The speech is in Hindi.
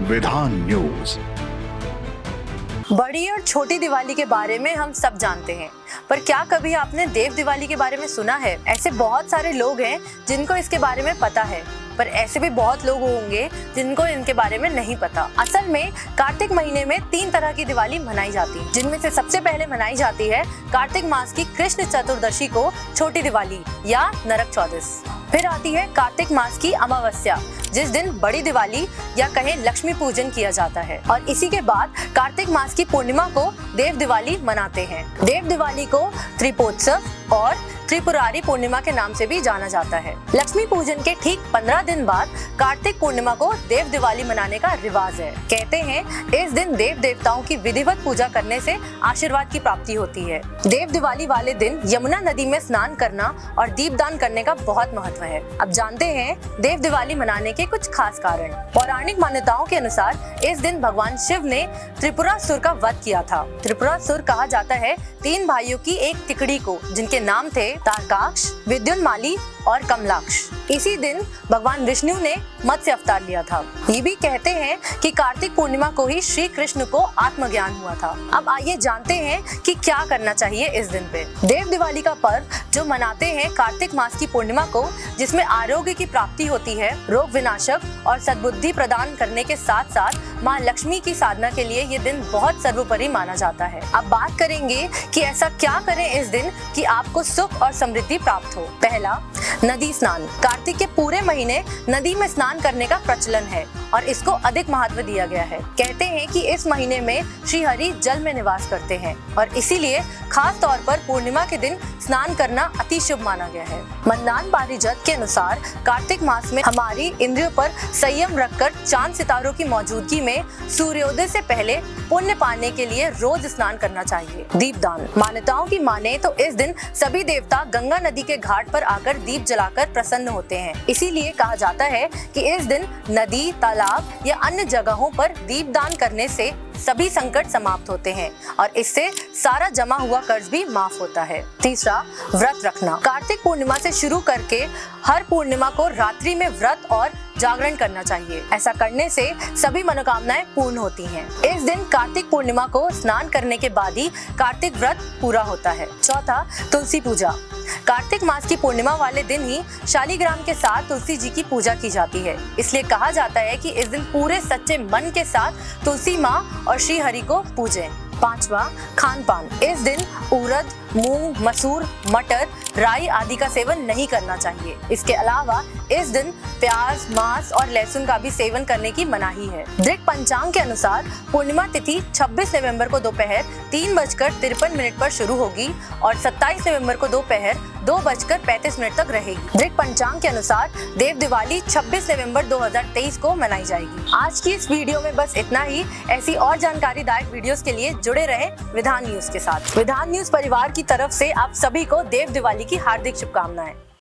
विधान न्यूज। बड़ी और छोटी दिवाली के बारे में हम सब जानते हैं, पर क्या कभी आपने देव दिवाली के बारे में सुना है? ऐसे बहुत सारे लोग हैं जिनको इसके बारे में पता है, पर ऐसे भी बहुत लोग होंगे जिनको इनके बारे में नहीं पता। असल में कार्तिक महीने में 3 तरह की दिवाली मनाई जाती है, जिनमें से सबसे पहले मनाई जाती है कार्तिक मास की कृष्ण चतुर्दशी को छोटी दिवाली या नरक चौदस। फिर आती है कार्तिक मास की अमावस्या, जिस दिन बड़ी दिवाली या कहें लक्ष्मी पूजन किया जाता है, और इसी के बाद कार्तिक मास की पूर्णिमा को देव दिवाली मनाते हैं। देव दिवाली को त्रिपोत्सव और त्रिपुरारी पूर्णिमा के नाम से भी जाना जाता है। लक्ष्मी पूजन के ठीक 15 दिन बाद कार्तिक पूर्णिमा को देव दिवाली मनाने का रिवाज है। कहते हैं इस दिन देव देवताओं की विधिवत पूजा करने से आशीर्वाद की प्राप्ति होती है। देव दिवाली वाले दिन यमुना नदी में स्नान करना और दीपदान करने का बहुत महत्व है। अब जानते हैं देव दिवाली मनाने के कुछ खास कारण। पौराणिक मान्यताओं के अनुसार इस दिन भगवान शिव ने त्रिपुरासुर का वध किया था। त्रिपुरासुर कहा जाता है 3 भाइयों की एक तिकड़ी को, जिनके नाम थे तारकाक्ष, विद्युन्माली और कमलाक्ष। इसी दिन भगवान विष्णु ने मत्स्य अवतार लिया था। ये भी कहते हैं कि कार्तिक पूर्णिमा को ही श्री कृष्ण को आत्मज्ञान हुआ था। अब आइए जानते हैं कि क्या करना चाहिए इस दिन पे। देव दिवाली का पर्व जो मनाते हैं कार्तिक मास की पूर्णिमा को, जिसमें आरोग्य की प्राप्ति होती है, रोग विनाशक और सद्बुद्धि प्रदान करने के साथ साथ माँ लक्ष्मी की साधना के लिए ये दिन बहुत सर्वोपरि माना जाता है। अब बात करेंगे कि ऐसा क्या करें इस दिन कि आपको सुख और समृद्धि प्राप्त हो। पहला, नदी स्नान। कार्तिक के पूरे महीने नदी में स्नान करने का प्रचलन है और इसको अधिक महत्व दिया गया है। कहते हैं कि इस महीने में श्री हरि जल में निवास करते हैं और इसीलिए खास तौर पर पूर्णिमा के दिन स्नान करना अति शुभ माना गया है। मंदान पारिजात के अनुसार कार्तिक मास में हमारी इंद्रियों पर संयम रखकर चांद सितारों की मौजूदगी में सूर्योदय से पहले पुण्य पाने के लिए रोज स्नान करना चाहिए। दीपदान। मान्यताओं की माने तो इस दिन सभी देवता गंगा नदी के घाट पर आकर दीप जलाकर प्रसन्न होते हैं। इसीलिए कहा जाता है कि इस दिन नदी, तालाब या अन्य जगहों पर दीपदान करने से सभी संकट समाप्त होते हैं और इससे सारा जमा हुआ कर्ज भी माफ होता है। तीसरा, व्रत रखना। कार्तिक पूर्णिमा से शुरू करके हर पूर्णिमा को रात्रि में व्रत और जागरण करना चाहिए। ऐसा करने से सभी मनोकामनाएं पूर्ण होती हैं। इस दिन कार्तिक पूर्णिमा को स्नान करने के बाद ही कार्तिक व्रत पूरा होता है। चौथा, तुलसी पूजा। कार्तिक मास की पूर्णिमा वाले दिन ही शालिग्राम के साथ तुलसी जी की पूजा की जाती है। इसलिए कहा जाता है कि इस दिन पूरे सच्चे मन के साथ तुलसी माँ और श्री हरि को पूजें। पांचवा, खान पान। इस दिन उड़द, मूंग, मसूर, मटर, राई आदि का सेवन नहीं करना चाहिए। इसके अलावा इस दिन प्याज, मांस और लहसुन का भी सेवन करने की मनाही है। दृक पंचांग के अनुसार पूर्णिमा तिथि 26 नवंबर को दोपहर 3:53 पर शुरू होगी और 27 नवंबर को दोपहर 2:35 तक रहेगी। दृक पंचांग के अनुसार देव दिवाली 26 नवंबर 2023 को मनाई जाएगी। आज की इस वीडियो में बस इतना ही। ऐसी और जानकारीदायक वीडियोस के लिए जुड़े रहें विधान न्यूज के साथ। विधान न्यूज परिवार की तरफ से आप सभी को देव दिवाली की हार्दिक शुभकामनाएं।